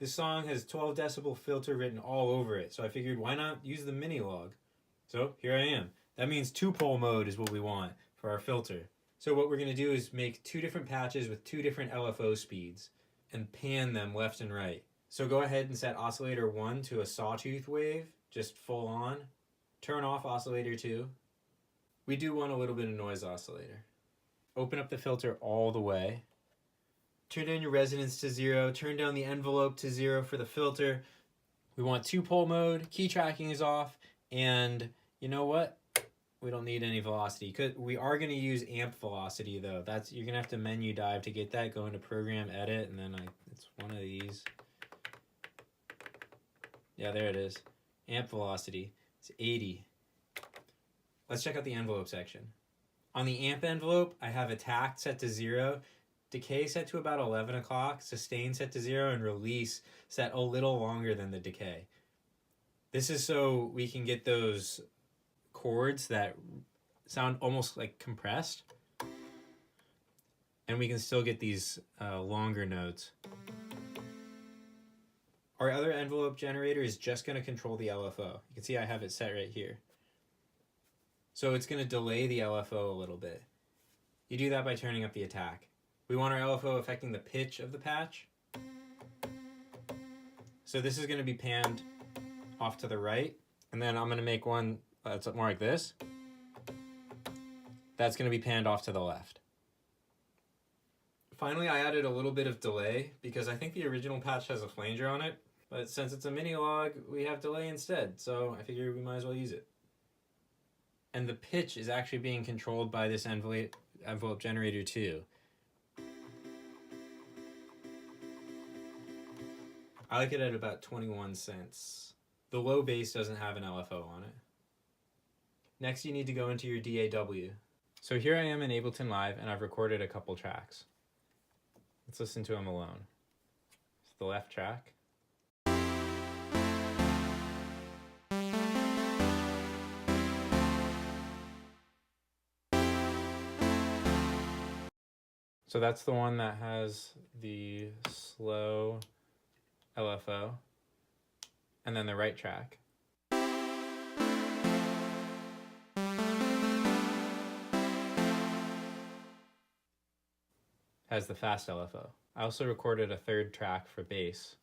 This song has 12 decibel filter written all over it, so I figured why not use the Mini-Log? So here I am. That means 2-pole mode is what we want for our filter. So what we're going to do is make 2 different patches with 2 different LFO speeds and pan them left and right. So go ahead and set oscillator 1 to a sawtooth wave, just full on. Turn off oscillator 2. We do want a little bit of noise oscillator. Open up the filter all the way. Turn down your resonance to 0. Turn down the envelope to 0 for the filter. We want 2-pole mode. Key tracking is off. And you know what? We don't need any velocity. We are going to use amp velocity though. You're going to have to menu dive to get that. Go into program, edit, and then it's one of these. Yeah, there it is. Amp velocity. It's 80. Let's check out the envelope section. On the amp envelope, I have attack set to 0, decay set to about 11 o'clock, sustain set to 0, and release set a little longer than the decay. This is so we can get those chords that sound almost like compressed, and we can still get these longer notes. Our other envelope generator is just going to control the LFO. You can see I have it set right here. So it's going to delay the LFO a little bit. You do that by turning up the attack. We want our LFO affecting the pitch of the patch. So this is going to be panned off to the right. And then I'm going to make one that's more like this. That's going to be panned off to the left. Finally, I added a little bit of delay because I think the original patch has a flanger on it. But since it's a Mini-Log, we have delay instead. So I figured we might as well use it. And the pitch is actually being controlled by this envelope generator too. I like it at about 21 cents. The low bass doesn't have an LFO on it. Next, you need to go into your DAW. So here I am in Ableton Live, and I've recorded a couple tracks. Let's listen to them alone. It's the left track. So that's the one that has the slow LFO, and then the right track. Has the fast LFO. I also recorded a third track for bass,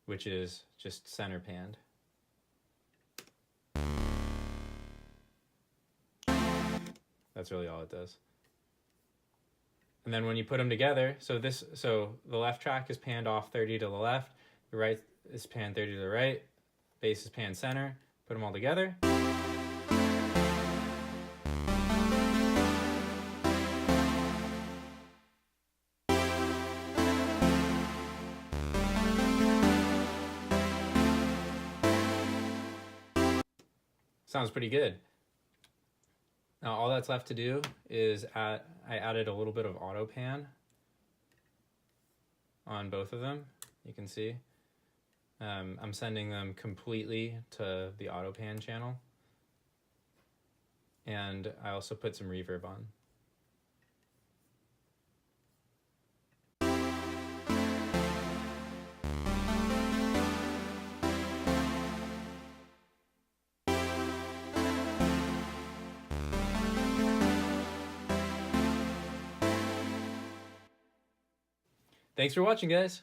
which is just center panned. That's really all it does. And then when you put them together, so the left track is panned off 30 to the left, the right is panned 30 to the right, bass is panned center, put them all together. Sounds pretty good. Now all that's left to do is I added a little bit of auto pan on both of them. You can see I'm sending them completely to the auto pan channel, and I also put some reverb on. Thanks for watching, guys.